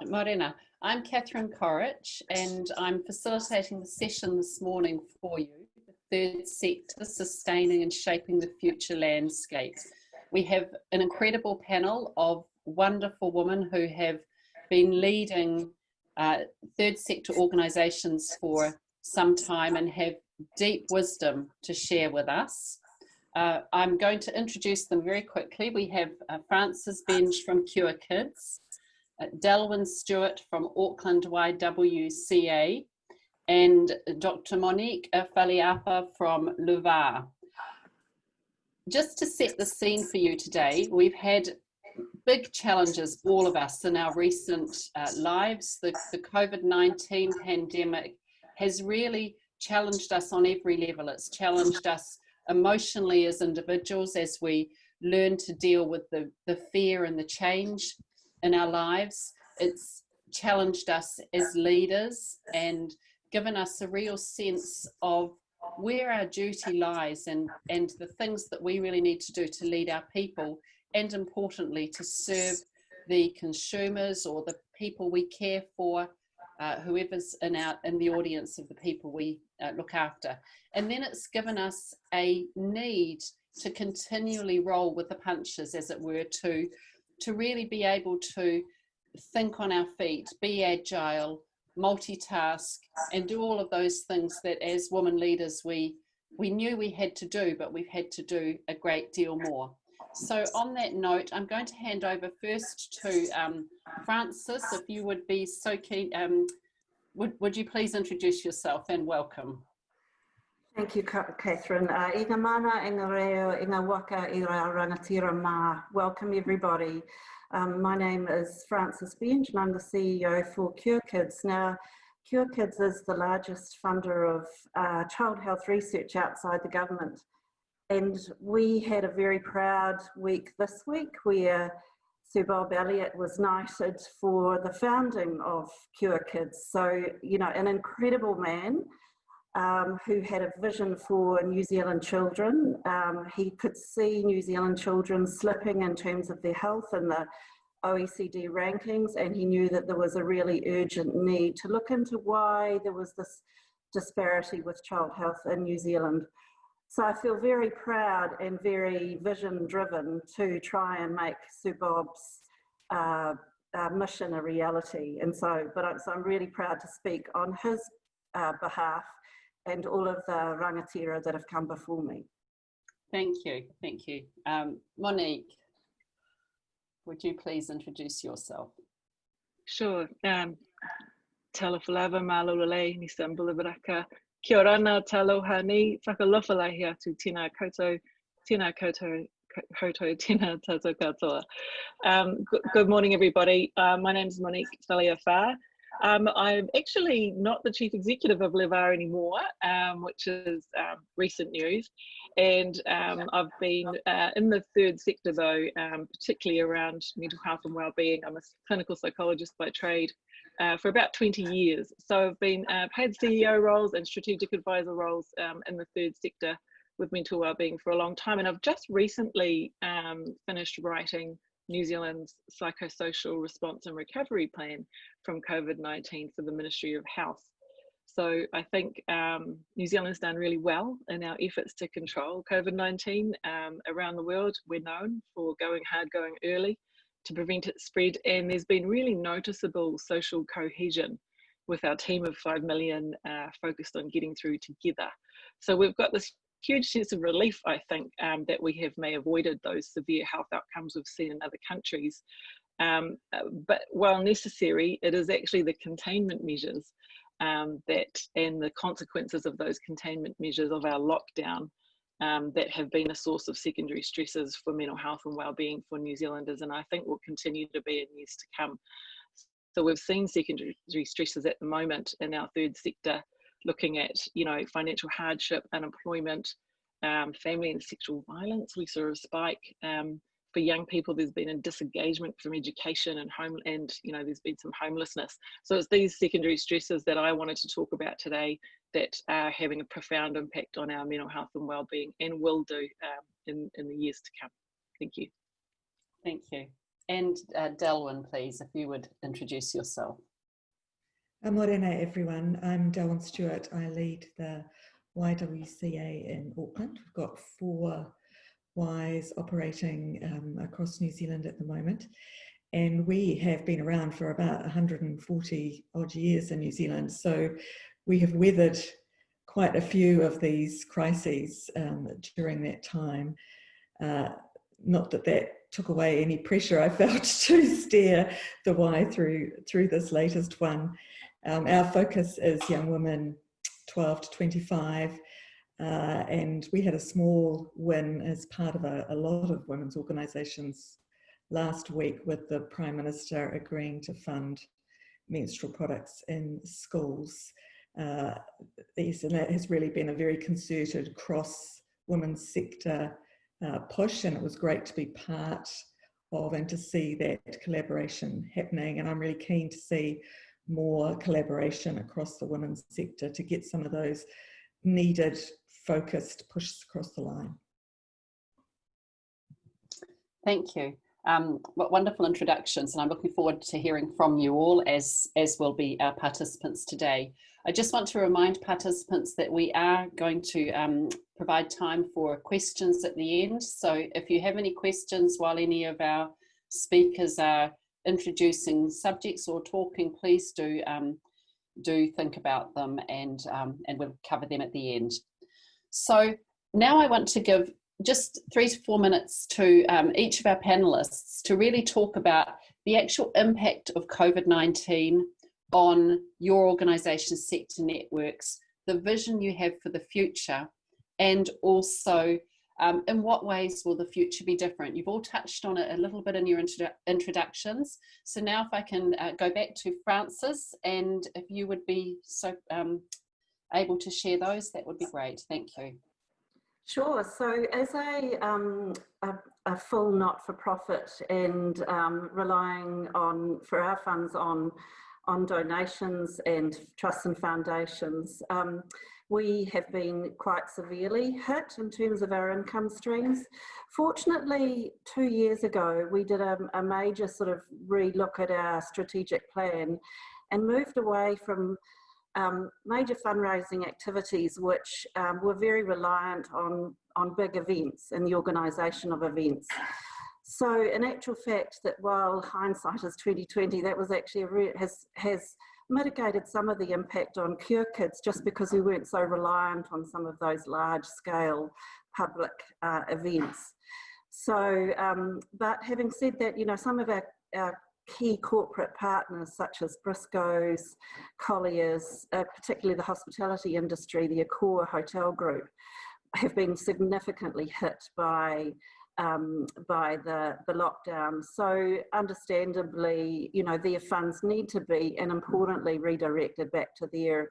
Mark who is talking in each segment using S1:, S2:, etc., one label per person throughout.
S1: Morena, I'm Catherine Corrich and I'm facilitating the session this morning for you, the third sector, sustaining and shaping the future landscape. We have an incredible panel of wonderful women who have been leading third sector organisations for some time and have deep wisdom to share with us. I'm going to introduce them very quickly. We have Frances Benj from Cure Kids, Delwyn Stewart from Auckland YWCA, and Dr. Monique Faliapa from Luvar. Just to set the scene for you today, we've had big challenges, all of us, in our recent lives. The COVID-19 pandemic has really challenged us on every level. It's challenged us emotionally as individuals as we learn to deal with the fear and the change in our lives. It's challenged us as leaders and given us a real sense of where our duty lies and the things that we really need to do to lead our people, and importantly to serve the consumers or the people we care for, whoever's in the audience of the people we look after. And then it's given us a need to continually roll with the punches, as it were, to really be able to think on our feet, be agile, multitask, and do all of those things that as women leaders we knew we had to do, but we've had to do a great deal more. So on that note, I'm going to hand over first to Frances, if you would be so keen. Would you please introduce yourself and welcome?
S2: Thank you, Catherine. Inga mana, inga reo, inga waka, ira rangatira ma. Welcome everybody. My name is Frances Benj and I'm the CEO for Cure Kids. Now, Cure Kids is the largest funder of child health research outside the government. And we had a very proud week this week where Sir Bob Elliott was knighted for the founding of Cure Kids. So, you know, an incredible man who had a vision for New Zealand children. He could see New Zealand children slipping in terms of their health in the OECD rankings, and he knew that there was a really urgent need to look into why there was this disparity with child health in New Zealand. So I feel very proud and very vision driven to try and make Sir Bob's mission a reality. And so, I'm really proud to speak on his behalf and all of the rangatira that have come before me.
S1: Thank you, thank you. Monique, would you please introduce yourself?
S3: Sure. Talo whalava mālolele ni Sambulivaraka. Kia ora nā taloha ni whakalofalahi atu tēnā koutou, tēnā tātou katoa. Good morning, everybody. My name is Monique Faliapa. I'm actually not the Chief Executive of Levar anymore, which is recent news. And I've been in the third sector though, particularly around mental health and wellbeing. I'm a clinical psychologist by trade for about 20 years. So I've been paid CEO roles and strategic advisor roles in the third sector with mental wellbeing for a long time. And I've just recently finished writing New Zealand's psychosocial response and recovery plan from COVID-19 for the Ministry of Health. So I think New Zealand's done really well in our efforts to control COVID-19 around the world. We're known for going hard, going early to prevent its spread, and there's been really noticeable social cohesion with our team of 5 million focused on getting through together. So we've got this huge sense of relief, I think, that we may have avoided those severe health outcomes we've seen in other countries. But while necessary, it is actually the containment measures and the consequences of those containment measures of our lockdown that have been a source of secondary stresses for mental health and wellbeing for New Zealanders, and I think will continue to be in years to come. So we've seen secondary stresses at the moment in our third sector, looking at, you know, financial hardship, unemployment, family and sexual violence. We saw a spike. For young people, there's been a disengagement from education and you know, there's been some homelessness. So it's these secondary stresses that I wanted to talk about today that are having a profound impact on our mental health and wellbeing, and will do in the years to come. Thank you.
S1: Thank you. And Delwyn, please, if you would introduce yourself.
S4: Morena everyone, I'm Delwyn Stewart. I lead the YWCA in Auckland. We've got 4 Ys operating across New Zealand at the moment. And we have been around for about 140 odd years in New Zealand. So we have weathered quite a few of these crises during that time. Not that that took away any pressure I felt to steer the Y through this latest one. Our focus is young women 12 to 25, and we had a small win as part of a lot of women's organisations last week with the Prime Minister agreeing to fund menstrual products in schools. And that has really been a very concerted cross-women's sector push, and it was great to be part of and to see that collaboration happening. And I'm really keen to see more collaboration across the women's sector to get some of those needed focused pushes across the line.
S1: Thank you. What wonderful introductions, and I'm looking forward to hearing from you all, as will be our participants today. I just want to remind participants that we are going to provide time for questions at the end. So if you have any questions while any of our speakers are introducing subjects or talking, please do think about them, and we'll cover them at the end. So now I want to give just 3 to 4 minutes to each of our panelists to really talk about the actual impact of COVID-19 on your organisation's sector networks, the vision you have for the future, and also in what ways will the future be different. You've all touched on it a little bit in your introductions. So now if I can go back to Frances, and if you would be so able to share those, that would be great. Thank you.
S2: Sure. So as a full not-for-profit and relying for our funds on donations and trusts and foundations, we have been quite severely hit in terms of our income streams. Fortunately, 2 years ago, we did a major sort of re-look at our strategic plan and moved away from major fundraising activities which were very reliant on big events and the organisation of events. So in actual fact, that while hindsight is 2020, that was actually has mitigated some of the impact on Cure Kids, just because we weren't so reliant on some of those large scale public events. So, but having said that, you know, some of our key corporate partners such as Briscoe's, Collier's, particularly the hospitality industry, the Accor hotel group, have been significantly hit by the lockdown. So understandably, you know, their funds need to be, and importantly, redirected back to their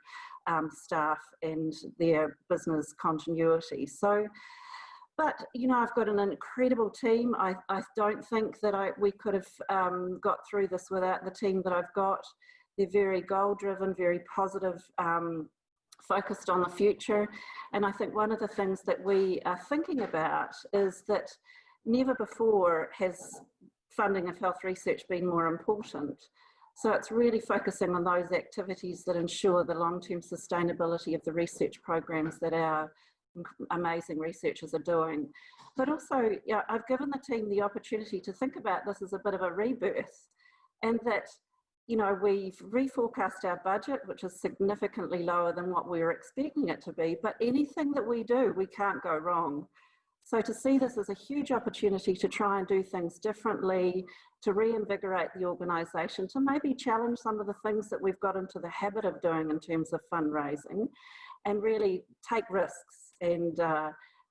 S2: staff and their business continuity. So, but, you know, I've got an incredible team. I don't think that we could have got through this without the team that I've got. They're very goal-driven, very positive, focused on the future. And I think one of the things that we are thinking about is that never before has funding of health research been more important. So it's really focusing on those activities that ensure the long-term sustainability of the research programs that our amazing researchers are doing. But also, yeah, I've given the team the opportunity to think about this as a bit of a rebirth, and that, you know, we've reforecast our budget, which is significantly lower than what we were expecting it to be, but anything that we do, we can't go wrong. So to see this as a huge opportunity to try and do things differently, to reinvigorate the organisation, to maybe challenge some of the things that we've got into the habit of doing in terms of fundraising, and really take risks and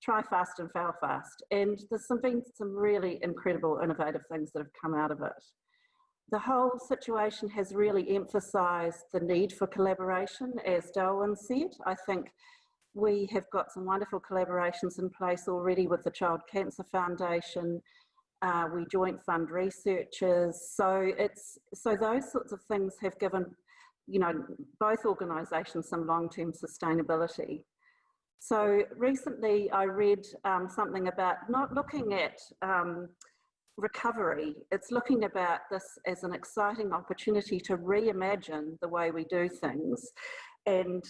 S2: try fast and fail fast. And there's been some really incredible, innovative things that have come out of it. The whole situation has really emphasised the need for collaboration, as Delwyn said. I think we have got some wonderful collaborations in place already with the Child Cancer Foundation. We joint fund researchers. So those sorts of things have given, you know, both organisations some long-term sustainability. So recently I read something about not looking at recovery. It's looking about this as an exciting opportunity to reimagine the way we do things and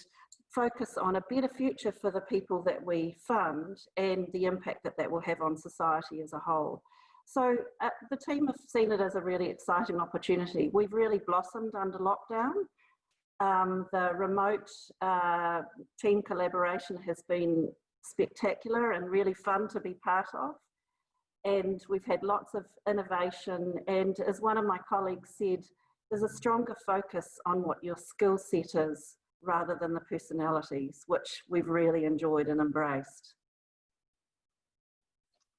S2: focus on a better future for the people that we fund and the impact that that will have on society as a whole. So the team have seen it as a really exciting opportunity. We've really blossomed under lockdown. The remote team collaboration has been spectacular and really fun to be part of. And we've had lots of innovation. And as one of my colleagues said, there's a stronger focus on what your skill set is rather than the personalities, which we've really enjoyed and embraced.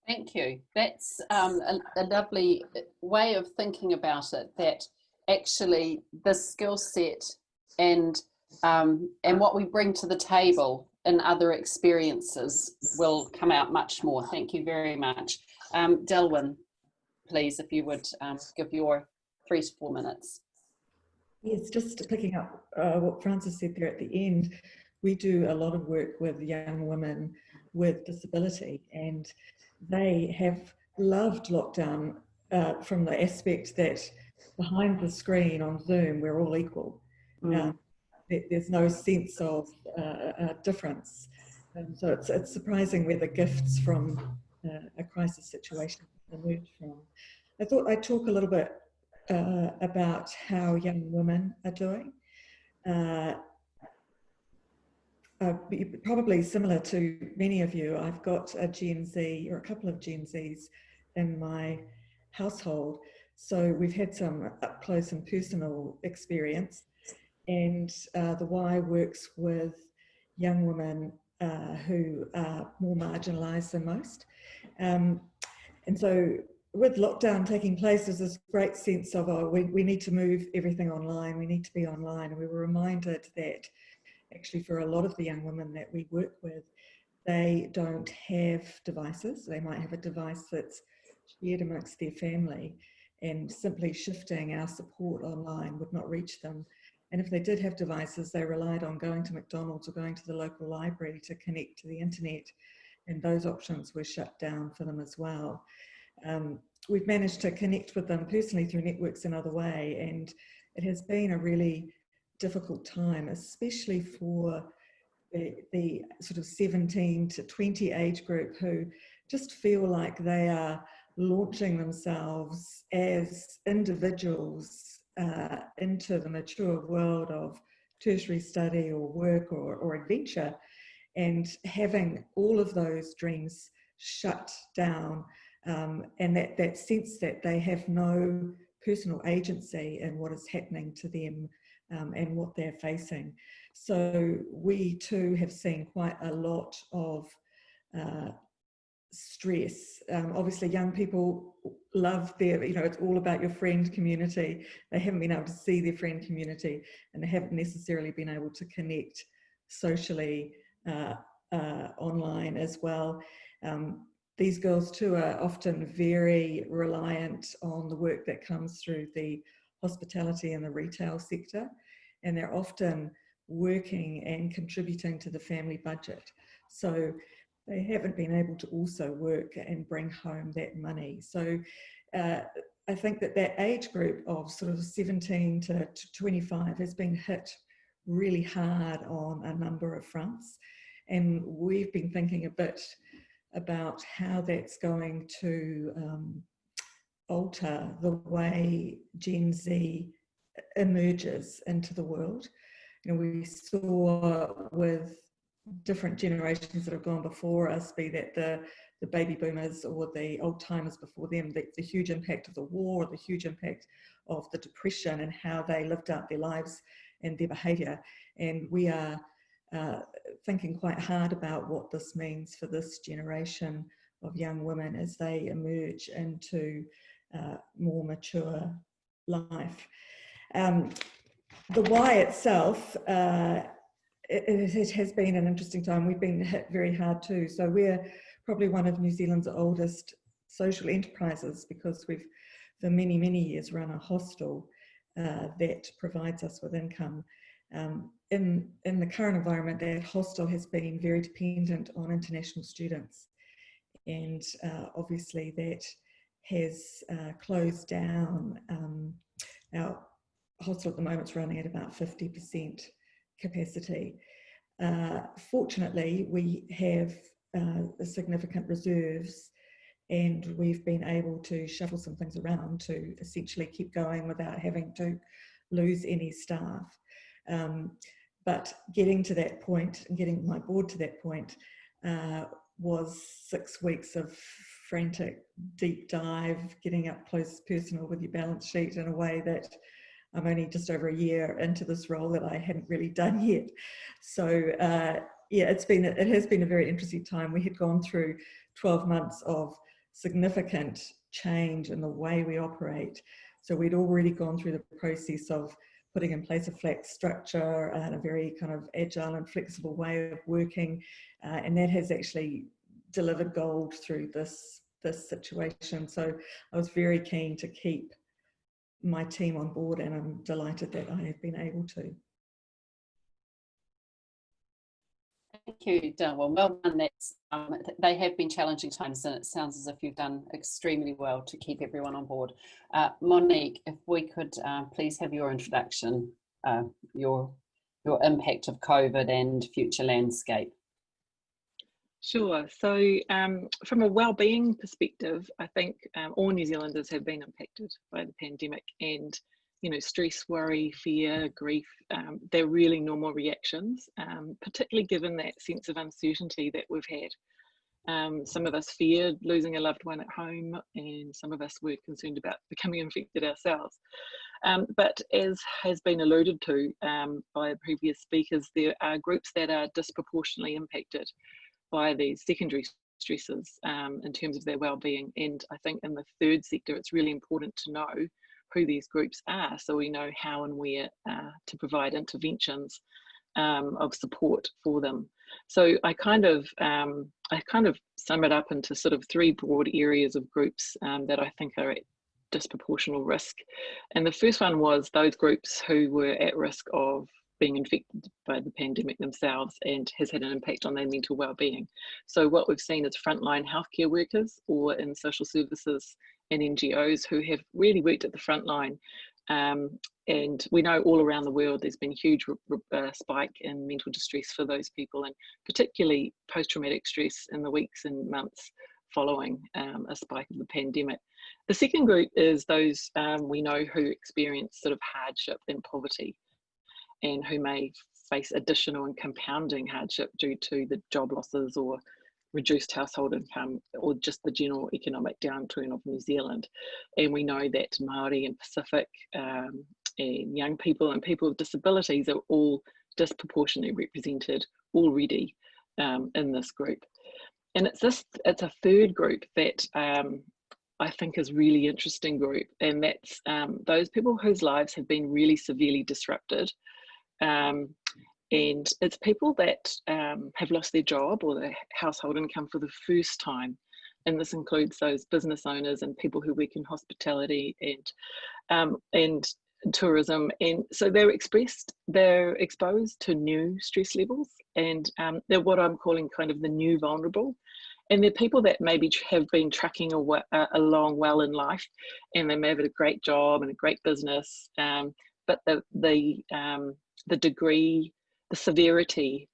S1: Thank you. That's a lovely way of thinking about it, that actually the skill set and what we bring to the table in other experiences will come out much more. Thank you very much. Delwyn, please, if you would give your 3 to 4 minutes.
S4: Yes, just picking up what Frances said there at the end, we do a lot of work with young women with disability, and they have loved lockdown from the aspect that behind the screen on Zoom, we're all equal. There's no sense of difference. So it's surprising where the gifts from a crisis situation emerge from. I thought I'd talk a little bit about how young women are doing. Probably similar to many of you, I've got a Gen Z or a couple of Gen Zs in my household. So we've had some up close and personal experience, and the Y works with young women who are more marginalised than most. And so with lockdown taking place, there's this great sense of, oh, we need to move everything online, we need to be online. And we were reminded that actually for a lot of the young women that we work with, they don't have devices. They might have a device that's shared amongst their family, and simply shifting our support online would not reach them. And if they did have devices, they relied on going to McDonald's or going to the local library to connect to the internet, and those options were shut down for them as well. We've managed to connect with them personally through networks another way, and it has been a really difficult time, especially for the sort of 17 to 20 age group who just feel like they are launching themselves as individuals into the mature world of tertiary study or work or adventure, and having all of those dreams shut down, and that sense that they have no personal agency in what is happening to them and what they're facing. So we too have seen quite a lot of stress. Obviously young people love their, it's all about your friend community. They haven't been able to see their friend community, and they haven't necessarily been able to connect socially online as well. These girls too are often very reliant on the work that comes through the hospitality and the retail sector, and they're often working and contributing to the family budget. So they haven't been able to also work and bring home that money. So I think that age group of sort of 17 to 25 has been hit really hard on a number of fronts. And we've been thinking a bit about how that's going to alter the way Gen Z emerges into the world. We saw with different generations that have gone before us, be that the baby boomers or the old timers before them, the huge impact of the war, the huge impact of the depression and how they lived out their lives and their behaviour. And we are thinking quite hard about what this means for this generation of young women as they emerge into more mature life. The Y itself, it has been an interesting time. We've been hit very hard too. So we're probably one of New Zealand's oldest social enterprises, because we've for many, many years run a hostel that provides us with income. In the current environment, that hostel has been very dependent on international students. And obviously that has closed down. Our hostel at the moment is running at about 50% capacity. Fortunately, we have significant reserves, and we've been able to shuffle some things around to essentially keep going without having to lose any staff. But getting to that point, and getting my board to that point, was 6 weeks of frantic deep dive, getting up close personal with your balance sheet in a way that I'm only just over a year into this role that I hadn't really done yet. So yeah, it has been a very interesting time. We had gone through 12 months of significant change in the way we operate. So we'd already gone through the process of putting in place a flat structure and a very kind of agile and flexible way of working. And that has actually delivered gold through this situation. So I was very keen to keep my team on board, and I'm delighted that I have been able to.
S1: Thank you, Darwin. Well done. They have been challenging times, and it sounds as if you've done extremely well to keep everyone on board. Monique, if we could please have your introduction, your impact of COVID and future landscape.
S3: Sure. So from a wellbeing perspective, I think all New Zealanders have been impacted by the pandemic, and stress, worry, fear, grief, they're really normal reactions, particularly given that sense of uncertainty that we've had. Some of us feared losing a loved one at home, and some of us were concerned about becoming infected ourselves. But as has been alluded to by previous speakers, there are groups that are disproportionately impacted by these secondary stresses in terms of their well-being. And I think in the third sector, it's really important to know who these groups are, so we know how and where to provide interventions of support for them. So I kind of sum it up into sort of 3 broad areas of groups that I think are at disproportional risk. And the first one was those groups who were at risk of being infected by the pandemic themselves and has had an impact on their mental well-being. So what we've seen is frontline healthcare workers or in social services and NGOs who have really worked at the front line. And we know all around the world there's been a huge spike in mental distress for those people, and particularly post-traumatic stress in the weeks and months following a spike of the pandemic. The second group is those we know who experience sort of hardship and poverty, and who may face additional and compounding hardship due to the job losses or reduced household income or just the general economic downturn of New Zealand. And we know that Māori and Pacific and young people and people with disabilities are all disproportionately represented already in this group. And it's a third group that I think is really interesting group, and that's those people whose lives have been really severely disrupted. And it's people that have lost their job or their household income for the first time. And this includes those business owners and people who work in hospitality and tourism. And so they're exposed to new stress levels, and they're what I'm calling kind of the new vulnerable. And they're people that maybe have been trucking along well in life, and they may have had a great job and a great business, but the degree, the severity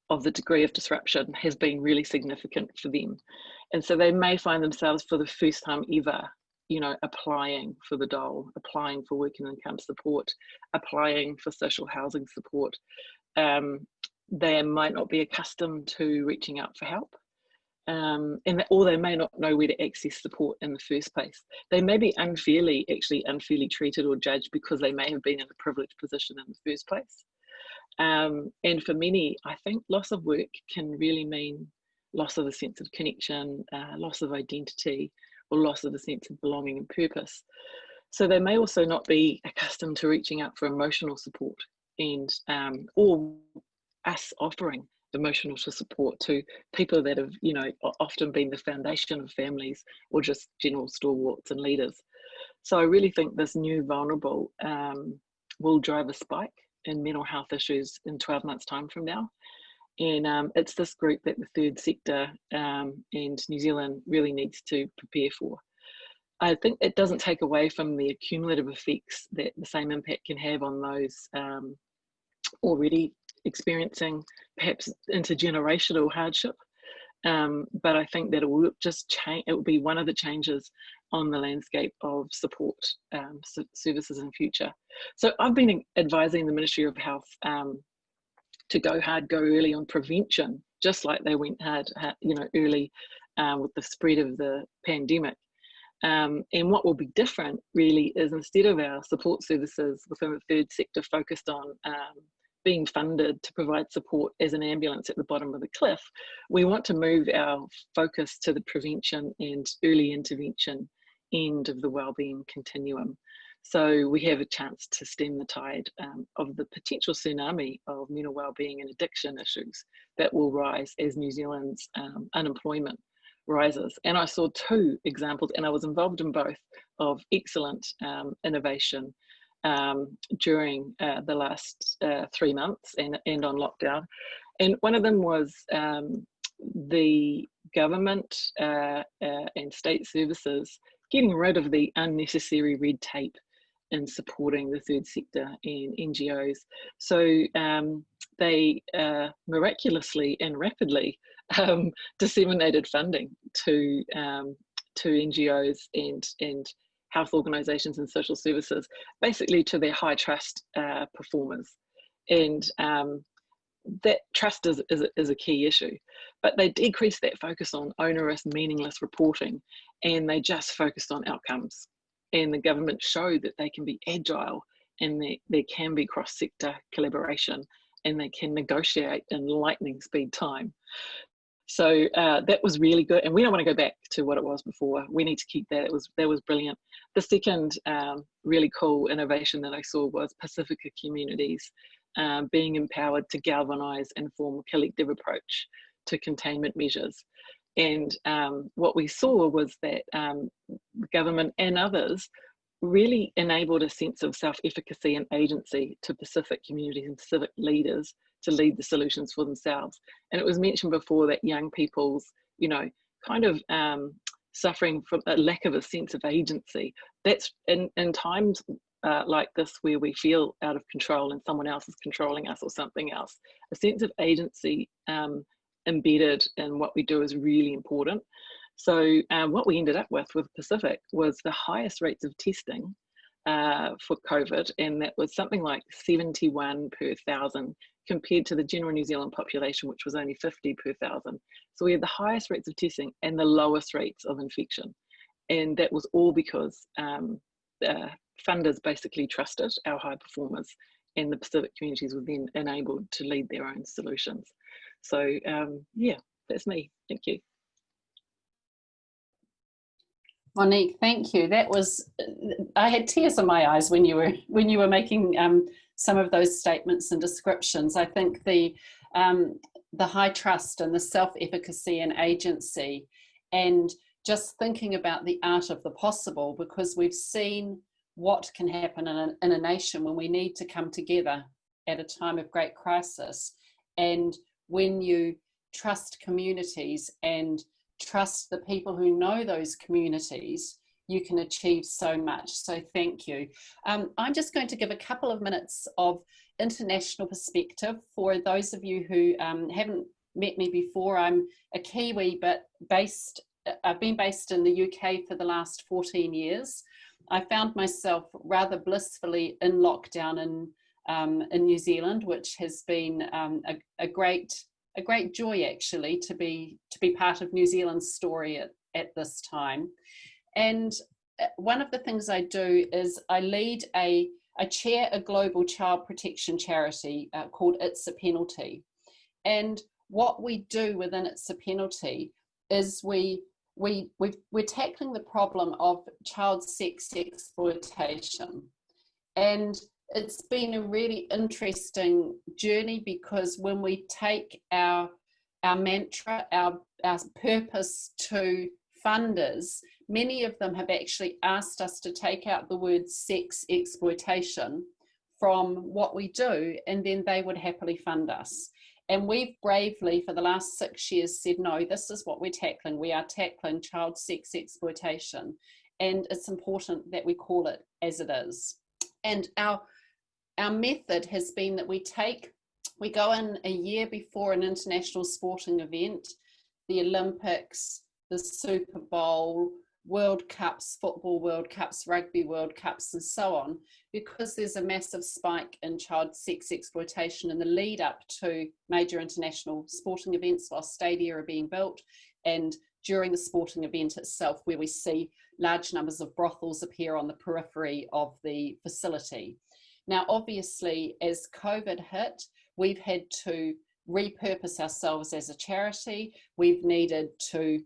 S3: of the degree of disruption has been really significant for them. And so they may find themselves for the first time ever, applying for the dole, applying for working income support, applying for social housing support. They might not be accustomed to reaching out for help. Or they may not know where to access support in the first place. They may be unfairly treated or judged because they may have been in a privileged position in the first place. And for many, I think loss of work can really mean loss of a sense of connection, loss of identity, or loss of a sense of belonging and purpose. So they may also not be accustomed to reaching out for emotional support, and or us offering emotional support to people that have, often been the foundation of families or just general stalwarts and leaders. So I really think this new vulnerable will drive a spike in mental health issues in 12 months' time from now. And it's this group that the third sector and New Zealand really needs to prepare for. I think it doesn't take away from the accumulative effects that the same impact can have on those already experiencing perhaps intergenerational hardship. But I think that it will just change. It will be one of the changes on the landscape of support services in future. So I've been advising the Ministry of Health to go hard, go early on prevention, just like they went hard, early with the spread of the pandemic. And what will be different really is, instead of our support services within the third sector focused on being funded to provide support as an ambulance at the bottom of the cliff, we want to move our focus to the prevention and early intervention end of the wellbeing continuum. So we have a chance to stem the tide of the potential tsunami of mental wellbeing and addiction issues that will rise as New Zealand's unemployment rises. And I saw two examples, and I was involved in both, of excellent innovation during the last 3 months and on lockdown. And one of them was the government and state services getting rid of the unnecessary red tape in supporting the third sector and NGOs. So they miraculously and rapidly disseminated funding to NGOs and health organisations and social services, basically to their high trust performers. And that trust is a key issue. But they decreased that focus on onerous, meaningless reporting, and they just focused on outcomes. And the government showed that they can be agile, and there can be cross-sector collaboration, and they can negotiate in lightning speed time. So that was really good, and we don't want to go back to what it was before. We need to keep that. That was brilliant. The second really cool innovation that I saw was Pacifica communities being empowered to galvanise and form a collective approach to containment measures. And what we saw was that the government and others really enabled a sense of self-efficacy and agency to Pacific communities and civic leaders to lead the solutions for themselves. And it was mentioned before that young people's, kind of suffering from a lack of a sense of agency. That's in times like this, where we feel out of control and someone else is controlling us or something else, a sense of agency embedded in what we do is really important. So what we ended up with Pacific was the highest rates of testing for COVID, and that was something like 71 per 1,000 compared to the general New Zealand population, which was only 50 per 1,000. So we had the highest rates of testing and the lowest rates of infection. And that was all because funders basically trusted our high performers, and the Pacific communities were then enabled to lead their own solutions. So yeah, that's me. Thank you.
S1: Monique, thank you. That was, I had tears in my eyes when you were making some of those statements and descriptions. I think the high trust and the self-efficacy and agency, and just thinking about the art of the possible, because we've seen what can happen in a nation when we need to come together at a time of great crisis. And when you trust communities and trust the people who know those communities, you can achieve so much. So thank you. I'm just going to give a couple of minutes of international perspective for those of you who haven't met me before. I'm a Kiwi, but I've been based in the UK for the last 14 years. I found myself rather blissfully in lockdown in New Zealand, which has been a great joy, actually, to be part of New Zealand's story at this time. And one of the things I do is I chair a global child protection charity called It's a Penalty. And what we do within It's a Penalty is we're tackling the problem of child sex exploitation. And it's been a really interesting journey, because when we take our mantra, our purpose to funders, many of them have actually asked us to take out the word sex exploitation from what we do, and then they would happily fund us. And we've bravely, for the last 6 years, said, no, this is what we're tackling. We are tackling child sex exploitation. and it's important that we call it as it is. And our method has been that we go in a year before an international sporting event, the Olympics, the Super Bowl, World Cups, football World Cups, rugby World Cups, and so on, because there's a massive spike in child sex exploitation in the lead up to major international sporting events while stadia are being built, and during the sporting event itself, where we see large numbers of brothels appear on the periphery of the facility. Now, obviously, as COVID hit, we've had to repurpose ourselves as a charity. We've needed to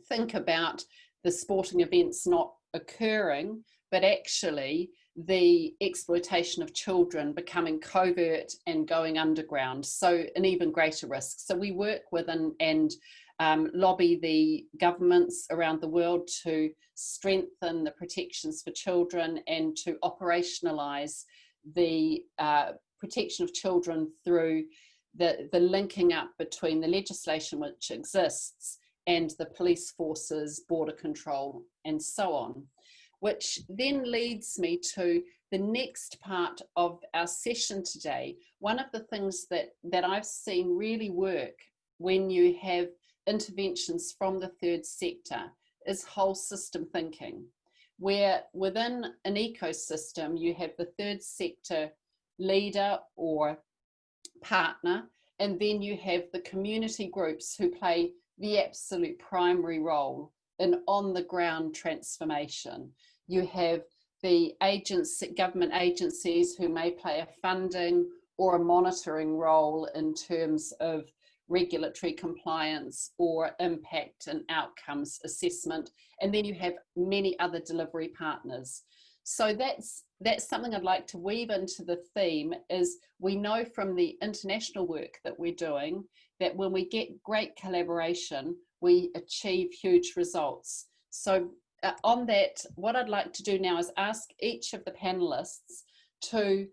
S1: think about the sporting events not occurring, but actually the exploitation of children becoming covert and going underground, so an even greater risk. So we work with and lobby the governments around the world to strengthen the protections for children and to operationalise the protection of children through the linking up between the legislation which exists and the police forces, border control, and so on. Which then leads me to the next part of our session today. One of the things that I've seen really work when you have interventions from the third sector is whole system thinking, where within an ecosystem you have the third sector leader or partner, and then you have the community groups who play the absolute primary role in on-the-ground transformation. You have the government agencies who may play a funding or a monitoring role in terms of regulatory compliance or impact and outcomes assessment, and then you have many other delivery partners. So that's something I'd like to weave into the theme. Is we know from the international work that we're doing that when we get great collaboration, we achieve huge results. So on that, what I'd like to do now is ask each of the panelists to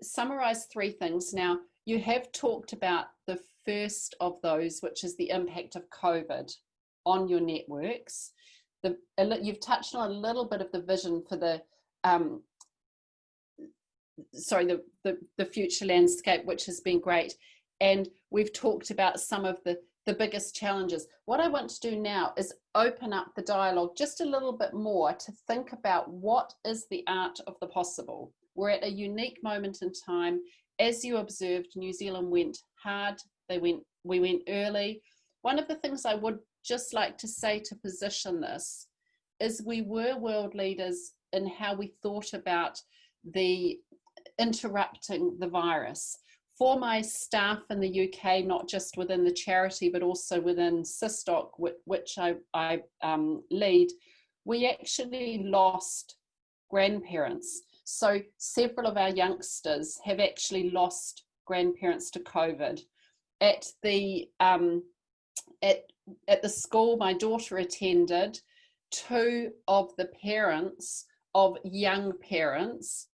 S1: summarize 3 things. Now, you have talked about the first of those, which is the impact of COVID on your networks. You've touched on a little bit of the vision for the future landscape, which has been great. And we've talked about some of the biggest challenges. What I want to do now is open up the dialogue just a little bit more to think about what is the art of the possible. We're at a unique moment in time. As you observed, New Zealand went hard. We went early. One of the things I would just like to say to position this is we were world leaders in how we thought about the interrupting the virus. For my staff in the UK, not just within the charity, but also within SISTOC, which I lead, we actually lost grandparents. So several of our youngsters have actually lost grandparents to COVID. At the school my daughter attended, 2 of the parents of young parents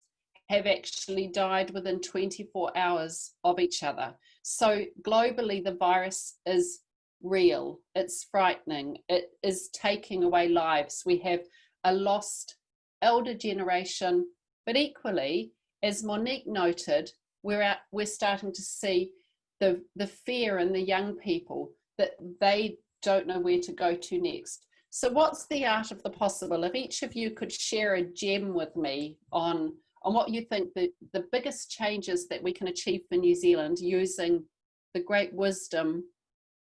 S1: have actually died within 24 hours of each other. So globally, the virus is real, it's frightening, it is taking away lives. We have a lost elder generation, but equally, as Monique noted, we're starting to see the fear in the young people that they don't know where to go to next. So what's the art of the possible? If each of you could share a gem with me on what you think the biggest changes that we can achieve for New Zealand using the great wisdom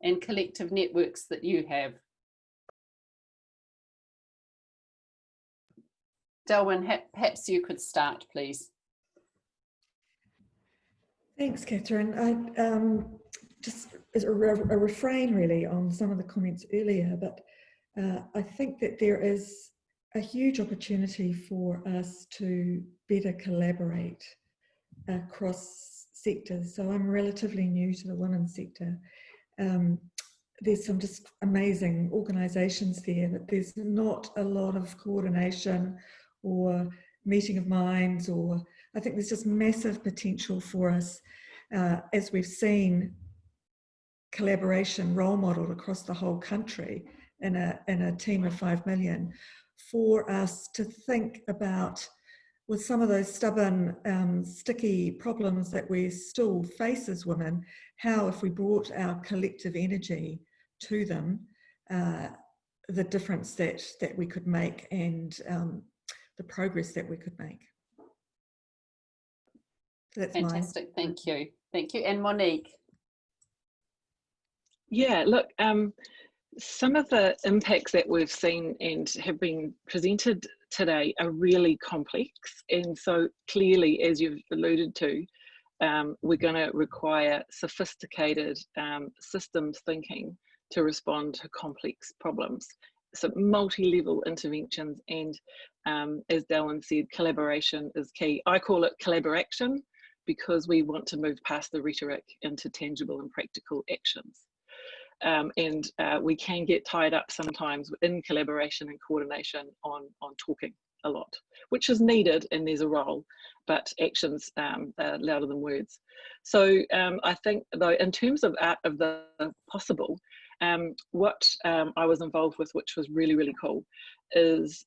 S1: and collective networks that you have. Delwyn, perhaps you could start, please.
S4: Thanks, Catherine. Just as a refrain really on some of the comments earlier, but I think that there is a huge opportunity for us to better collaborate across sectors. So I'm relatively new to the women's sector. There's some just amazing organisations there, but there's not a lot of coordination or meeting of minds, or I think there's just massive potential for us, as we've seen collaboration role modelled across the whole country in a team of 5 million, for us to think about, with some of those stubborn, sticky problems that we still face as women, how if we brought our collective energy to them, the difference that we could make, and the progress that we could make. So that's
S1: fantastic. Thank you. Thank you. And Monique.
S3: Yeah, look, some of the impacts that we've seen and have been presented today are really complex. And so clearly, as you've alluded to, we're going to require sophisticated systems thinking to respond to complex problems. So multi-level interventions, and as Darwin said, collaboration is key. I call it collaboration because we want to move past the rhetoric into tangible and practical actions. And we can get tied up sometimes in collaboration and coordination on talking a lot, which is needed and there's a role, but actions are louder than words. So I think, though, in terms of art of the possible, what I was involved with, which was really, really cool, is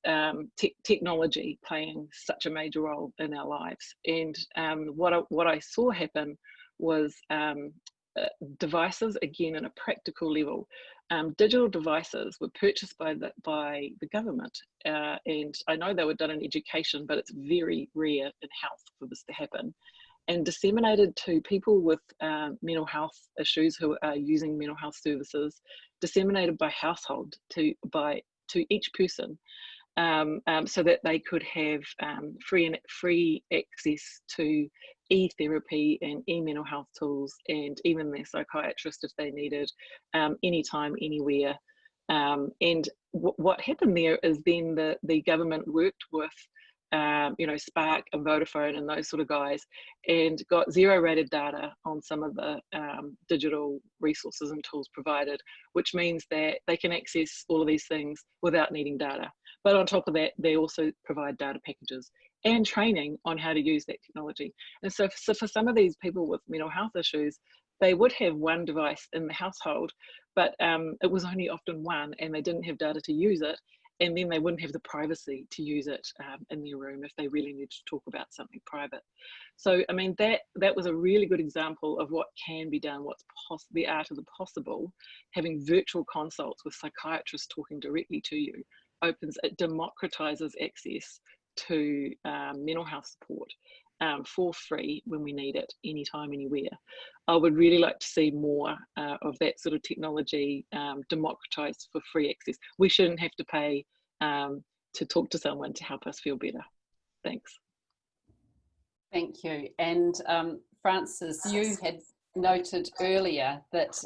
S3: technology playing such a major role in our lives. And what I saw happen was devices, again, at a practical level. Digital devices were purchased by the government, and I know they were done in education, but it's very rare in health for this to happen, and disseminated to people with mental health issues who are using mental health services, disseminated by household to each person, so that they could have free access to e-therapy and e-mental health tools, and even their psychiatrist if they needed, anytime, anywhere. And what happened there is then the government worked with Spark and Vodafone and those sort of guys, and got zero-rated data on some of the digital resources and tools provided, which means that they can access all of these things without needing data. But on top of that, they also provide data packages and training on how to use that technology. And so for some of these people with mental health issues, they would have one device in the household, but it was only often one, and they didn't have data to use it. And then they wouldn't have the privacy to use it in their room if they really needed to talk about something private. So, I mean, that was a really good example of what can be done, what's the art of the possible. Having virtual consults with psychiatrists talking directly to you it democratizes access to mental health support for free when we need it, anytime, anywhere. I would really like to see more of that sort of technology democratized for free access. We shouldn't have to pay to talk to someone to help us feel better. Thanks.
S1: Thank you. And Frances, you had noted earlier that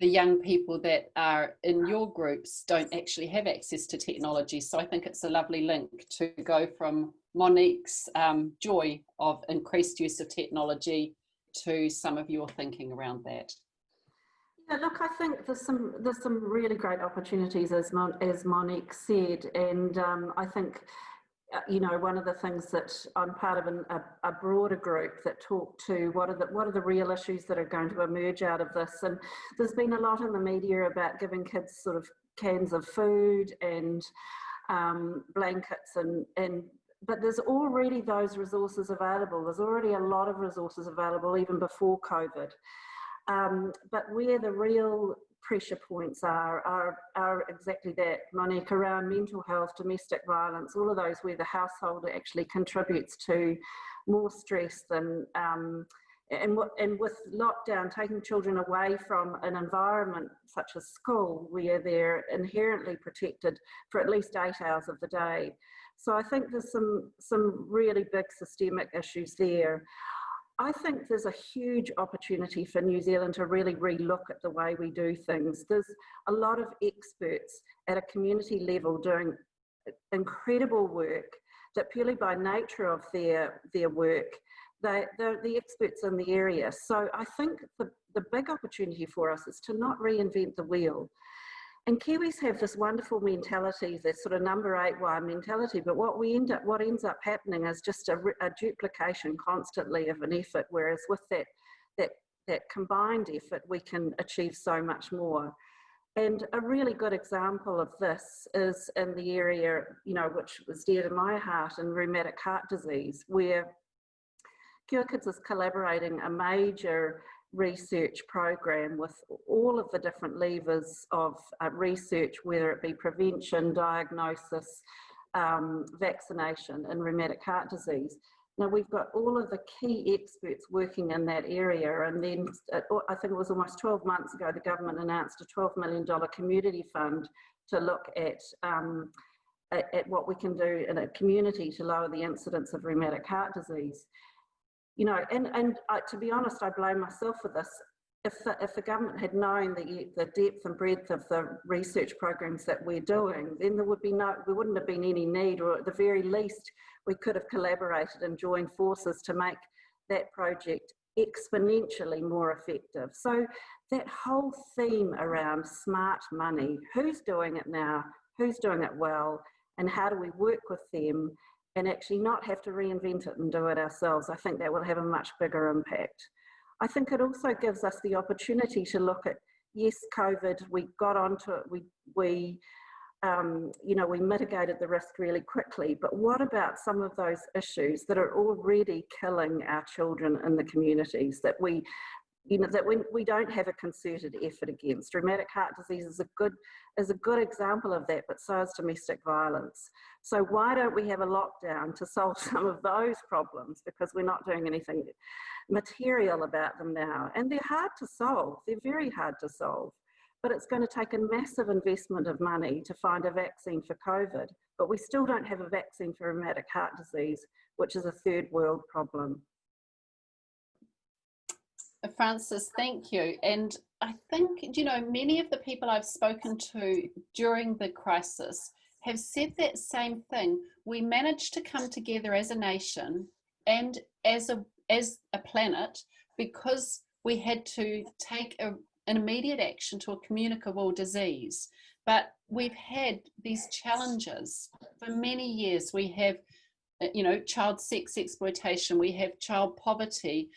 S1: the young people that are in your groups don't actually have access to technology. So I think it's a lovely link to go from Monique's joy of increased use of technology to some of your thinking around that.
S2: Yeah, look, I think there's some really great opportunities, as Monique said, and I think, one of the things that I'm part of a broader group that talk to what are the real issues that are going to emerge out of this. And there's been a lot in the media about giving kids sort of cans of food and blankets but there's already those resources available. There's already a lot of resources available even before COVID. But where the real pressure points are exactly that, Monique, around mental health, domestic violence, all of those where the household actually contributes to more stress than, and with lockdown, taking children away from an environment such as school where they're inherently protected for at least 8 hours of the day. So I think there's some really big systemic issues there. I think there's a huge opportunity for New Zealand to really relook at the way we do things. There's a lot of experts at a community level doing incredible work that purely by nature of their work, they're the experts in the area. So I think the big opportunity for us is to not reinvent the wheel. And Kiwis have this wonderful mentality, this sort of number 8 wire mentality, but what ends up happening is just a duplication constantly of an effort, whereas with that combined effort, we can achieve so much more. And a really good example of this is in the area, you know, which was dear to my heart, in rheumatic heart disease, where Cure Kids is collaborating a major research program with all of the different levers of research, whether it be prevention, diagnosis, vaccination in rheumatic heart disease. Now, we've got all of the key experts working in that area, and then I think it was almost 12 months ago, the government announced a $12 million community fund to look at what we can do in a community to lower the incidence of rheumatic heart disease. You know, and to be honest, I blame myself for this. If the government had known the depth and breadth of the research programs that we're doing, then there wouldn't have been any need, or at the very least, we could have collaborated and joined forces to make that project exponentially more effective. So that whole theme around smart money, who's doing it now, who's doing it well, and how do we work with them and actually not have to reinvent it and do it ourselves, I think that will have a much bigger impact. I think it also gives us the opportunity to look at, yes, COVID, we got onto it, we mitigated the risk really quickly, but what about some of those issues that are already killing our children in the communities that we don't have a concerted effort against? Rheumatic heart disease is a good example of that, but so is domestic violence. So why don't we have a lockdown to solve some of those problems, because we're not doing anything material about them now. And they're hard to solve, they're very hard to solve, but it's going to take a massive investment of money to find a vaccine for COVID, but we still don't have a vaccine for rheumatic heart disease, which is a third world problem.
S1: Frances, thank you. And I think, you know, many of the people I've spoken to during the crisis have said that same thing. We managed to come together as a nation and as a planet because we had to take an immediate action to a communicable disease. But we've had these challenges for many years. We have, you know, child sex exploitation, we have child poverty,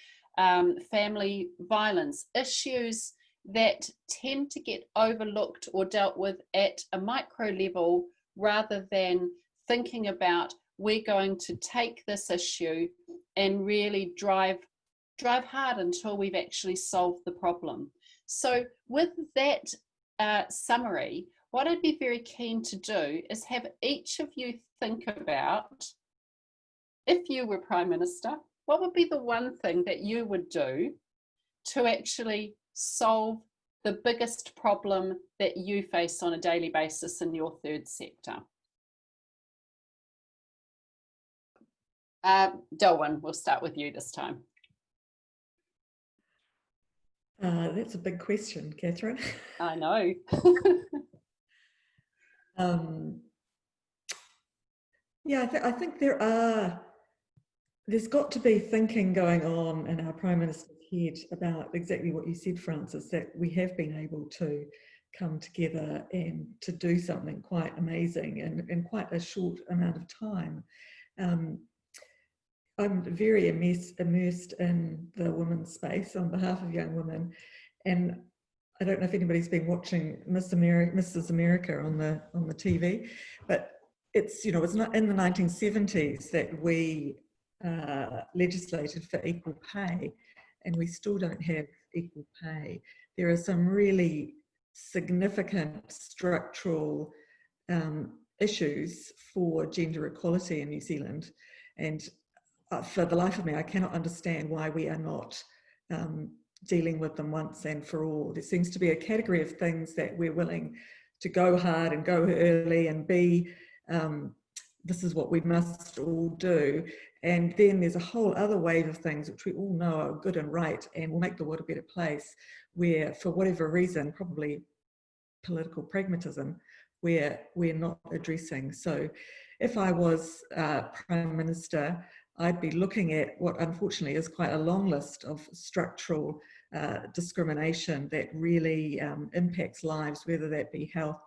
S1: family violence, issues that tend to get overlooked or dealt with at a micro level rather than thinking about, we're going to take this issue and really drive hard until we've actually solved the problem. So with that summary, what I'd be very keen to do is have each of you think about, if you were Prime Minister, what would be the one thing that you would do to actually solve the biggest problem that you face on a daily basis in your third sector? Delwyn, we'll start with you this time.
S4: That's a big question, Catherine.
S1: I know.
S4: Yeah, I think there's got to be thinking going on in our Prime Minister's head about exactly what you said, Frances, that we have been able to come together and to do something quite amazing in quite a short amount of time. I'm very immersed in the women's space on behalf of young women, and I don't know if anybody's been watching Mrs. America on the TV, but it's, you know, it's not in the 1970s that we legislated for equal pay, and we still don't have equal pay. There are some really significant structural issues for gender equality in New Zealand, and for the life of me, I cannot understand why we are not dealing with them once and for all. There seems to be a category of things that we're willing to go hard and go early and be, this is what we must all do. And then there's a whole other wave of things which we all know are good and right and will make the world a better place, where for whatever reason, probably political pragmatism, we're not addressing. So if I was Prime Minister, I'd be looking at what unfortunately is quite a long list of structural discrimination that really impacts lives, whether that be health,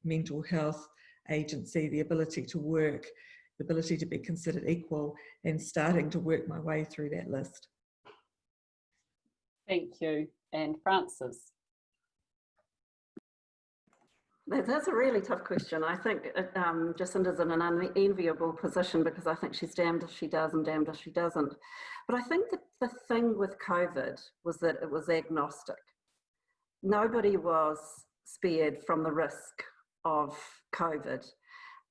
S4: mental health, agency, the ability to work, the ability to be considered equal, and starting to work my way through that list.
S1: Thank you. And Frances?
S2: That's a really tough question. I think Jacinda's in an unenviable position because I think she's damned if she does and damned if she doesn't. But I think that the thing with COVID was that it was agnostic. Nobody was spared from the risk of COVID.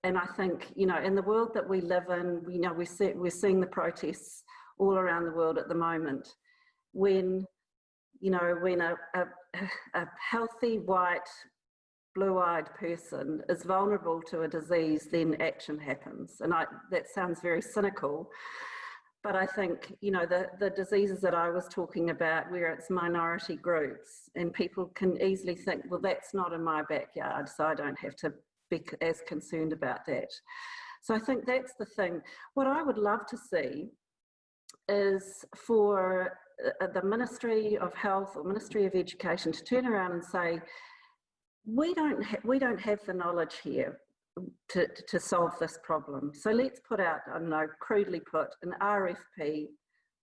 S2: And I think, you know, in the world that we live in, you know, we're seeing the protests all around the world at the moment. When, you know, when a healthy, white, blue-eyed person is vulnerable to a disease, then action happens. And that sounds very cynical, but I think, you know, the diseases that I was talking about, where it's minority groups and people can easily think, well, that's not in my backyard, so I don't have to be as concerned about that. So I think that's the thing. What I would love to see is for the Ministry of Health or Ministry of Education to turn around and say, we don't have the knowledge here to solve this problem. So let's put out, I don't know, crudely put, an RFP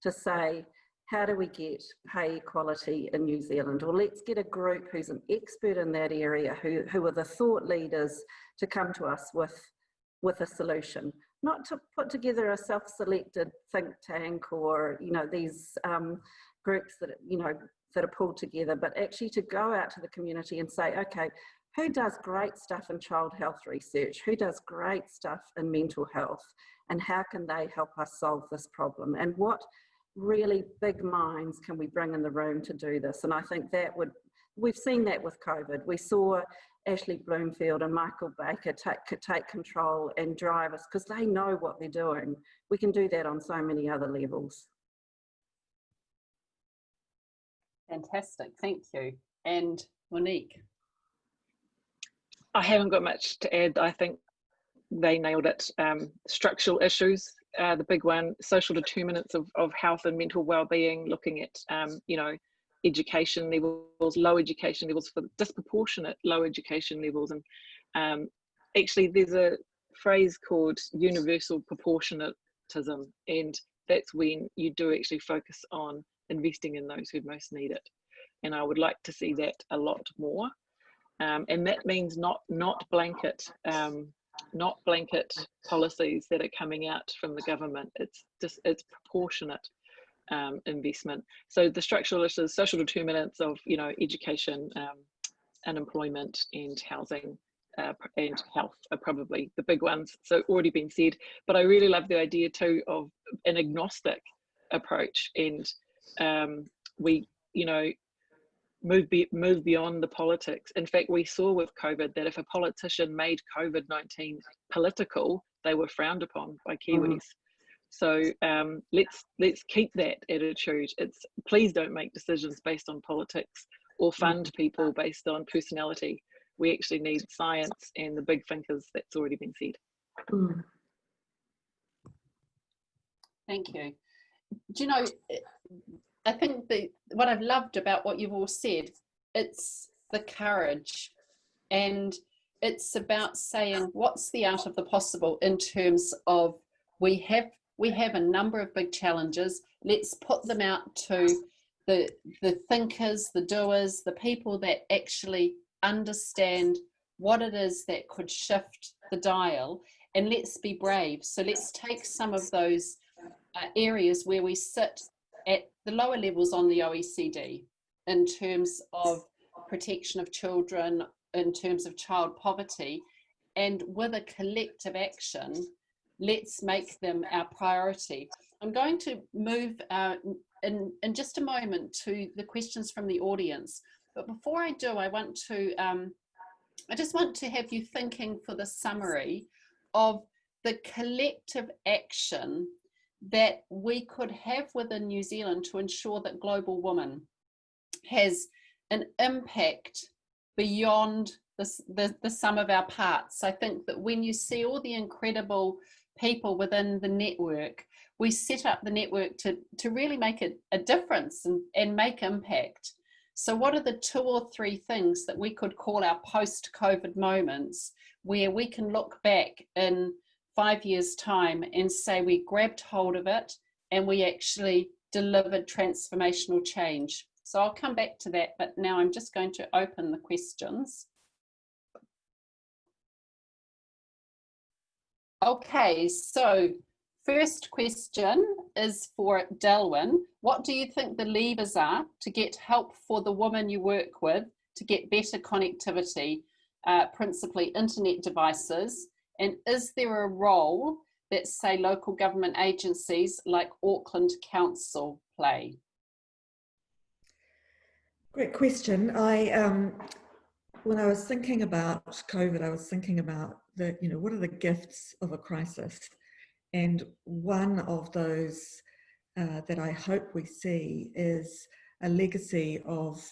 S2: to say, how do we get pay equality in New Zealand? Or let's get a group who's an expert in that area, who are the thought leaders, to come to us with a solution. Not to put together a self-selected think tank or, you know, these groups that, you know, that are pulled together, but actually to go out to the community and say, okay, who does great stuff in child health research? Who does great stuff in mental health? And how can they help us solve this problem? And what really big minds can we bring in the room to do this? And I think that we've seen that with COVID. We saw Ashley Bloomfield and Michael Baker take control and drive us because they know what they're doing. We can do that on so many other levels.
S1: Fantastic, thank you. And Monique?
S3: I haven't got much to add. I think they nailed it. Structural issues, the big one, social determinants of health and mental well-being, looking at, you know, education levels, low education levels, for disproportionate low education levels. And actually there's a phrase called universal proportionatism, and that's when you do actually focus on investing in those who most need it. And I would like to see that a lot more. And that means not blanket policies that are coming out from the government. It's proportionate investment. So the structural issues, social determinants of, you know, education, unemployment and housing and health are probably the big ones. So already been said, but I really love the idea too of an agnostic approach, and we, you know, move beyond the politics. In fact, we saw with COVID that if a politician made COVID-19 political, they were frowned upon by Kiwis. So let's keep that attitude. It's, please don't make decisions based on politics or fund people based on personality. We actually need science and the big thinkers. That's already been said.
S1: Thank you. Do you know, I think what I've loved about what you've all said, it's the courage, and it's about saying what's the art of the possible in terms of we have a number of big challenges. Let's put them out to the thinkers, the doers, the people that actually understand what it is that could shift the dial, and let's be brave. So let's take some of those areas where we sit at the lower levels on the OECD in terms of protection of children, in terms of child poverty, and with a collective action, let's make them our priority. I'm going to move in just a moment to the questions from the audience, but before I do, I just want to have you thinking for the summary of the collective action that we could have within New Zealand to ensure that Global Women has an impact beyond the sum of our parts. I think that when you see all the incredible people within the network, we set up the network to really make a difference and make impact. So what are the 2 or 3 things that we could call our post-COVID moments where we can look back in 5 years' time and say we grabbed hold of it and we actually delivered transformational change? So I'll come back to that, but now I'm just going to open the questions. Okay, so first question is for Delwyn. What do you think the levers are to get help for the women you work with to get better connectivity, principally internet devices? And is there a role that, say, local government agencies like Auckland Council play?
S4: Great question. When I was thinking about COVID, I was thinking about what are the gifts of a crisis? And one of those that I hope we see is a legacy of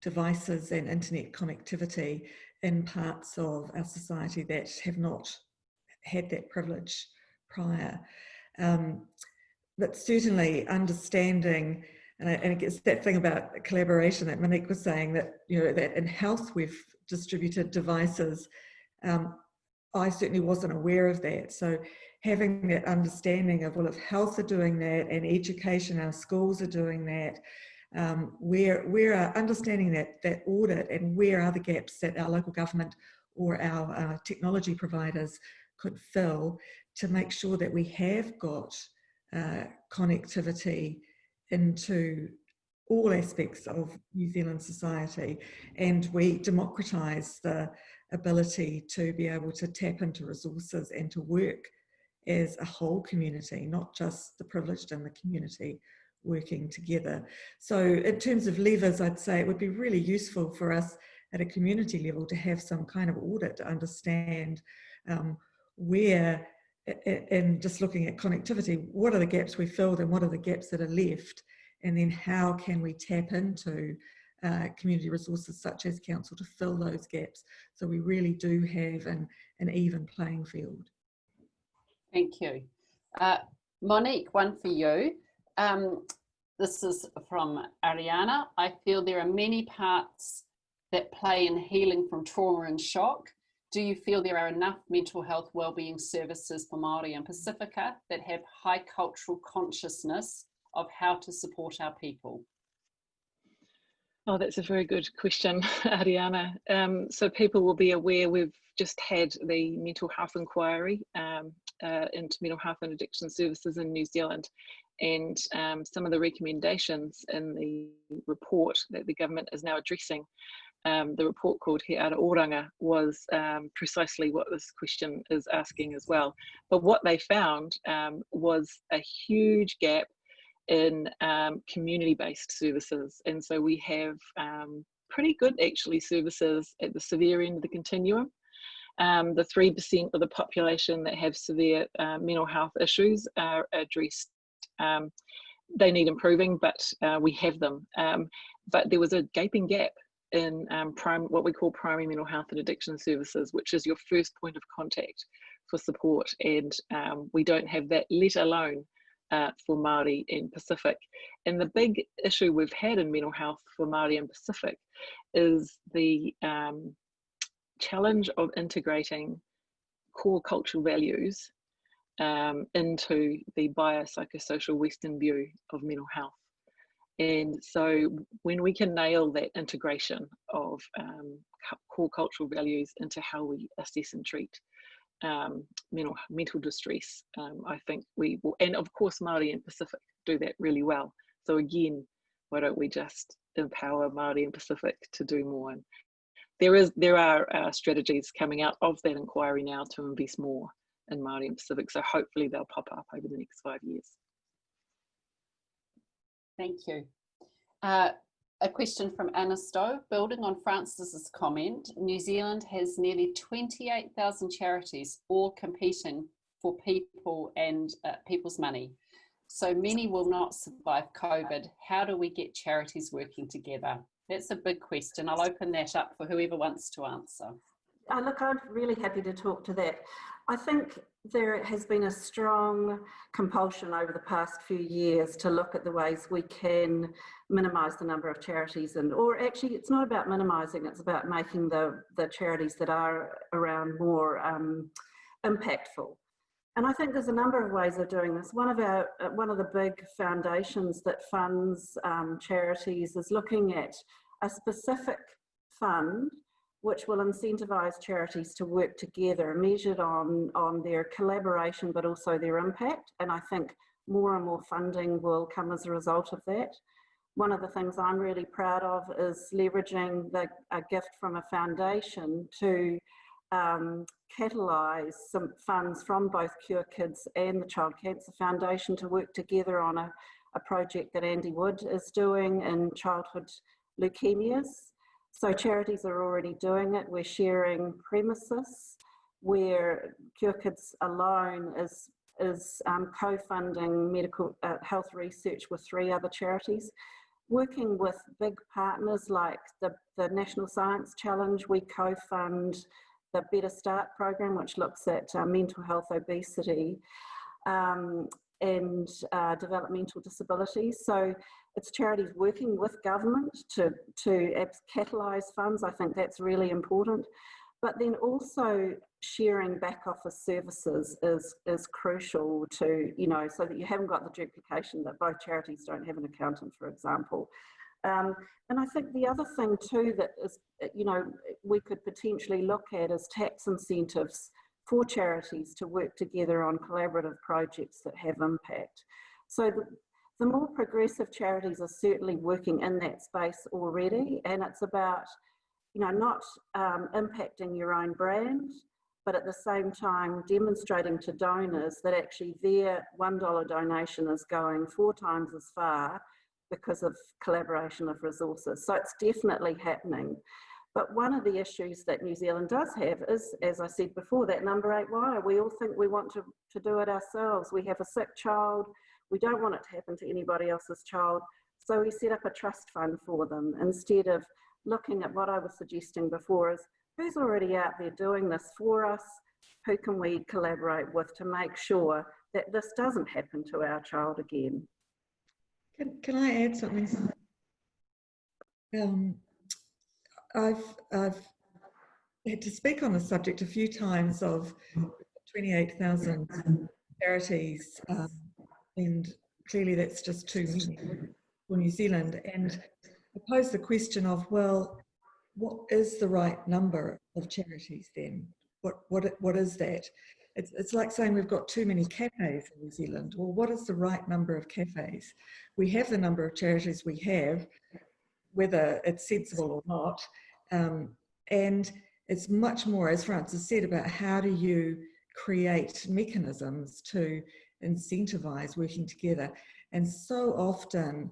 S4: devices and internet connectivity in parts of our society that have not had that privilege prior. But certainly understanding, and it gets that thing about collaboration that Monique was saying, that that in health we've distributed devices. I certainly wasn't aware of that. So having that understanding of, well, if health are doing that and education, our schools are doing that, we're understanding that audit and where are the gaps that our local government or our technology providers could fill to make sure that we have got connectivity into all aspects of New Zealand society, and we democratise the ability to be able to tap into resources and to work as a whole community, not just the privileged in the community working together. So in terms of levers, I'd say it would be really useful for us at a community level to have some kind of audit to understand where, and just looking at connectivity, what are the gaps we filled and what are the gaps that are left, and then how can we tap into community resources such as council to fill those gaps so we really do have an even playing field.
S1: Thank you. Monique, one for you. This is from Ariana. I feel there are many parts that play in healing from trauma and shock. Do you feel there are enough mental health wellbeing services for Māori and Pacifica that have high cultural consciousness of how to support our people?
S3: Oh, that's a very good question, Ariana. So people will be aware we've just had the mental health inquiry into mental health and addiction services in New Zealand, and some of the recommendations in the report that the government is now addressing. The report called He Ara Oranga was precisely what this question is asking as well. But what they found was a huge gap in community-based services, and so we have pretty good actually services at the severe end of the continuum. The 3% of the population that have severe mental health issues are addressed. They need improving, but we have them. But there was a gaping gap in what we call primary mental health and addiction services, which is your first point of contact for support, and we don't have that, let alone for Māori and Pacific. And the big issue we've had in mental health for Māori and Pacific is the challenge of integrating core cultural values into the biopsychosocial Western view of mental health. And so when we can nail that integration of core cultural values into how we assess and treat mental distress, I think we will, and of course Māori and Pacific do that really well. So again, why don't we just empower Māori and Pacific to do more? And there are strategies coming out of that inquiry now to invest more in Māori and Pacific, so hopefully they'll pop up over the next 5 years.
S1: Thank you. A question from Anna Stowe. Building on Francis's comment, New Zealand has nearly 28,000 charities, all competing for people and people's money. So many will not survive COVID. How do we get charities working together? That's a big question. I'll open that up for whoever wants to answer.
S2: Look, I'm really happy to talk to that. I think there has been a strong compulsion over the past few years to look at the ways we can minimise the number of charities, or actually it's not about minimising, it's about making the charities that are around more impactful. And I think there's a number of ways of doing this. One of the big foundations that funds charities is looking at a specific fund which will incentivise charities to work together, measured on their collaboration, but also their impact. And I think more and more funding will come as a result of that. One of the things I'm really proud of is leveraging a gift from a foundation to catalyse some funds from both Cure Kids and the Child Cancer Foundation to work together on a project that Andy Wood is doing in childhood leukemias. So charities are already doing it. We're sharing premises where Cure Kids alone is co-funding medical health research with 3 other charities, working with big partners like the National Science Challenge. We co-fund the Better Start program, which looks at mental health, obesity, and developmental disabilities. So it's charities working with government to catalyse funds. I think that's really important. But then also sharing back office services is crucial to, so that you haven't got the duplication that both charities don't have an accountant, for example. And I think the other thing too that is, we could potentially look at is tax incentives for charities to work together on collaborative projects that have impact. So the more progressive charities are certainly working in that space already, and it's about, not impacting your own brand, but at the same time demonstrating to donors that actually their $1 donation is going 4 times as far because of collaboration of resources. So it's definitely happening. But one of the issues that New Zealand does have is, as I said before, that number 8 wire. We all think we want to do it ourselves. We have a sick child. We don't want it to happen to anybody else's child. So we set up a trust fund for them instead of looking at what I was suggesting before is who's already out there doing this for us, who can we collaborate with to make sure that this doesn't happen to our child again.
S4: Can I add something? I've had to speak on the subject a few times of 28,000 charities, and clearly that's just too many for New Zealand. And I pose the question of, well, what is the right number of charities then? What is that? It's like saying we've got too many cafes in New Zealand. Well, what is the right number of cafes? We have the number of charities we have, whether it's sensible or not. And it's much more, as Frances said, about how do you create mechanisms to incentivize working together. And so often,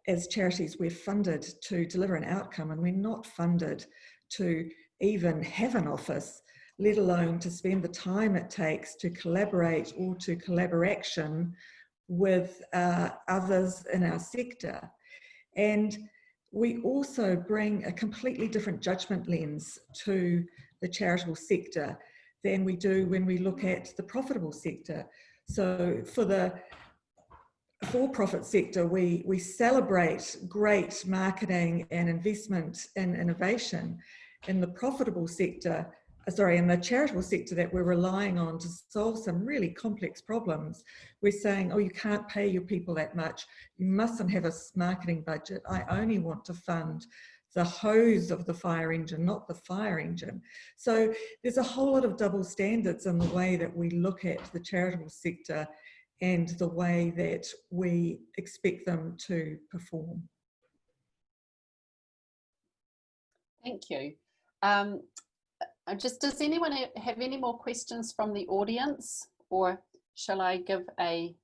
S4: as charities, we're funded to deliver an outcome, and we're not funded to even have an office, let alone to spend the time it takes to collaborate or to collaboration with others in our sector. And we also bring a completely different judgment lens to the charitable sector than we do when we look at the profitable sector. So for the for-profit sector, we celebrate great marketing and investment in innovation. In the profitable sector, in the charitable sector that we're relying on to solve some really complex problems, we're saying, oh, you can't pay your people that much. You mustn't have a marketing budget. I only want to fund the hose of the fire engine, not the fire engine. So there's a whole lot of double standards in the way that we look at the charitable sector and the way that we expect them to perform.
S1: Thank you. Does anyone have any more questions from the audience, or shall I give a,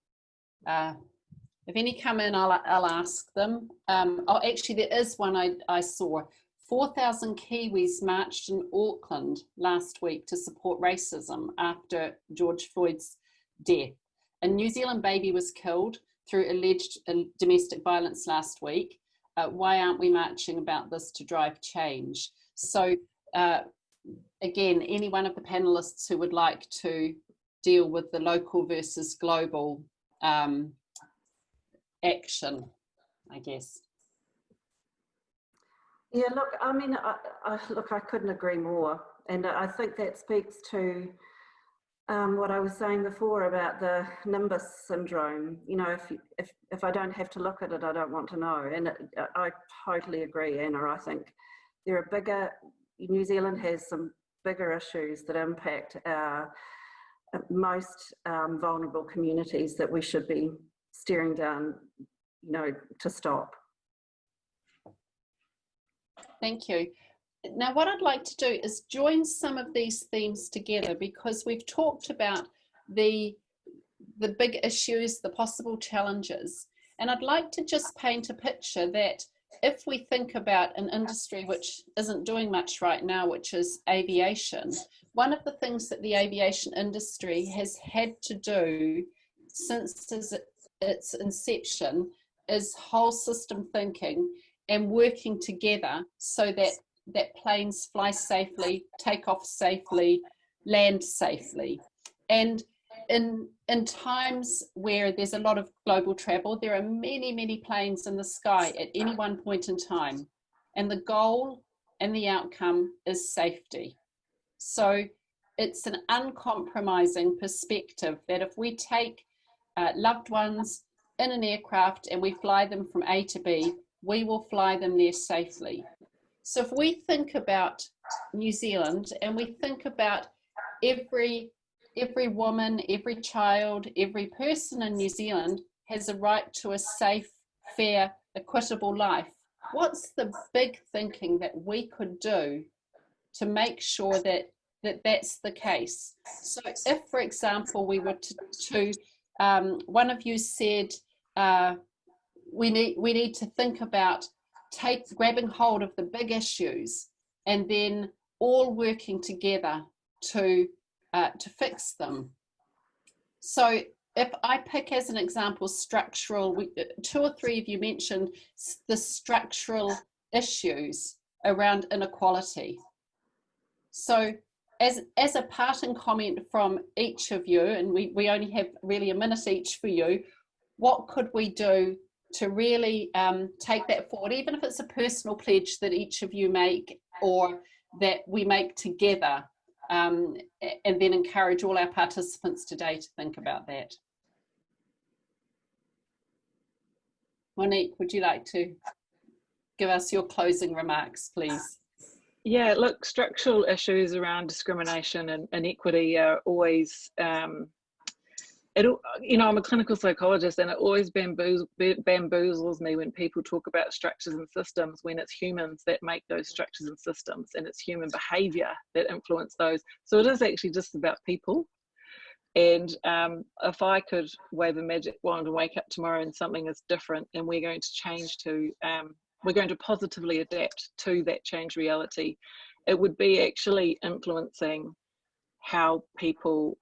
S1: if any come in, I'll ask them. Oh, actually there is one I saw. 4,000 Kiwis marched in Auckland last week to support racism after George Floyd's death. A New Zealand baby was killed through alleged domestic violence last week. Why aren't we marching about this to drive change? So again, any one of the panelists who would like to deal with the local versus global action, I guess.
S2: Yeah, look, I mean, I couldn't agree more. And I think that speaks to what I was saying before about the nimbus syndrome. You know, if I don't have to look at it, I don't want to know. And I totally agree, Anna. I think there are bigger New Zealand has some bigger issues that impact our most vulnerable communities that we should be staring down, to stop.
S1: Thank you. Now, what I'd like to do is join some of these themes together, because we've talked about the big issues, the possible challenges, and I'd like to just paint a picture that if we think about an industry which isn't doing much right now, which is aviation, one of the things that the aviation industry has had to do since its inception is whole system thinking and working together so that planes fly safely, take off safely, land safely. And in times where there's a lot of global travel, there are many, many planes in the sky at any one point in time. And the goal and the outcome is safety. So it's an uncompromising perspective that if we take loved ones in an aircraft and we fly them from A to B, we will fly them there safely. So if we think about New Zealand and we think about every woman, every child, every person in New Zealand has a right to a safe, fair, equitable life, what's the big thinking that we could do to make sure that that's the case? So if, for example, we were to one of you said we need to think about grabbing hold of the big issues and then all working together to fix them. So if I pick as an example structural, two or three of you mentioned the structural issues around inequality. So as a parting comment from each of you, and we only have really a minute each for you, what could we do to really take that forward, even if it's a personal pledge that each of you make or that we make together, and then encourage all our participants today to think about that? Monique, would you like to give us your closing remarks, please?
S3: Yeah, look, structural issues around discrimination and inequity are always, I'm a clinical psychologist, and it always bamboozles me when people talk about structures and systems when it's humans that make those structures and systems, and it's human behaviour that influence those. So it is actually just about people. And if I could wave a magic wand and wake up tomorrow and something is different, and we're going to change to, we're going to positively adapt to that changed reality, it would be actually influencing how people,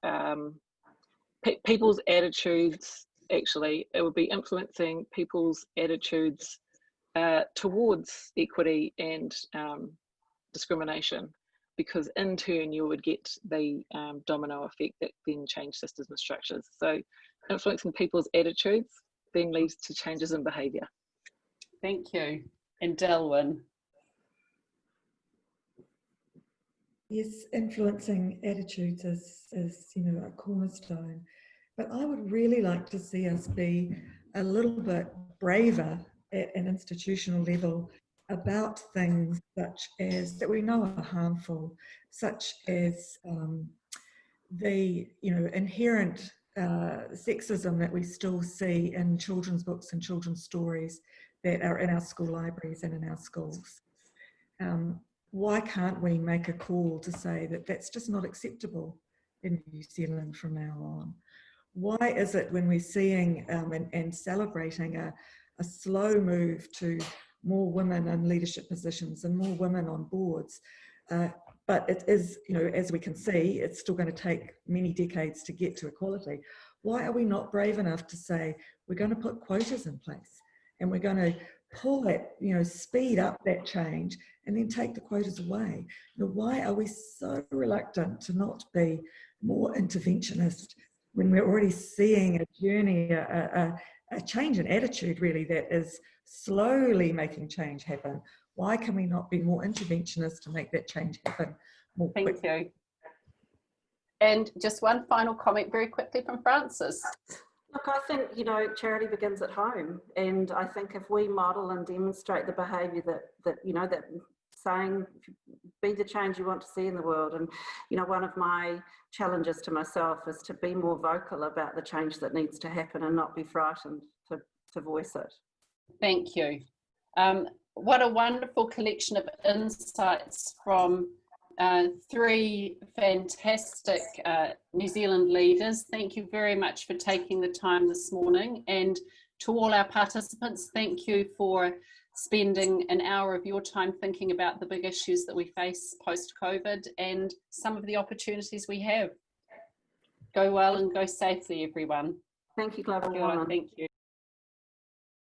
S3: people's attitudes, actually, it would be influencing people's attitudes towards equity and discrimination, because in turn you would get the domino effect that then change systems and structures. So influencing people's attitudes then leads to changes in behaviour.
S1: Thank you. And Delwyn?
S4: Yes, influencing attitudes is a cornerstone. But I would really like to see us be a little bit braver at an institutional level about things such as that we know are harmful, such as the inherent sexism that we still see in children's books and children's stories that are in our school libraries and in our schools. Why can't we make a call to say that that's just not acceptable in New Zealand from now on? Why is it when we're seeing and celebrating a slow move to more women in leadership positions and more women on boards, but it is, as we can see, it's still going to take many decades to get to equality. Why are we not brave enough to say we're going to put quotas in place and we're going to pull it, speed up that change and then take the quotas away? Why are we so reluctant to not be more interventionist when we're already seeing a journey, a change in attitude really that is slowly making change happen? Why can we not be more interventionist to make that change happen more quickly?
S1: Thank you. And just one final comment very quickly from Frances.
S2: Look, I think, charity begins at home. And I think if we model and demonstrate the behaviour that saying, be the change you want to see in the world. And, you know, one of my challenges to myself is to be more vocal about the change that needs to happen and not be frightened to voice it.
S1: Thank you. What a wonderful collection of insights from 3 fantastic New Zealand leaders. Thank you very much for taking the time this morning, and to all our participants, thank you for spending an hour of your time thinking about the big issues that we face post-COVID and some of the opportunities we have. Go well and go safely, everyone.
S2: Thank you, Global
S1: Kia
S2: Woman.
S1: ora, thank you.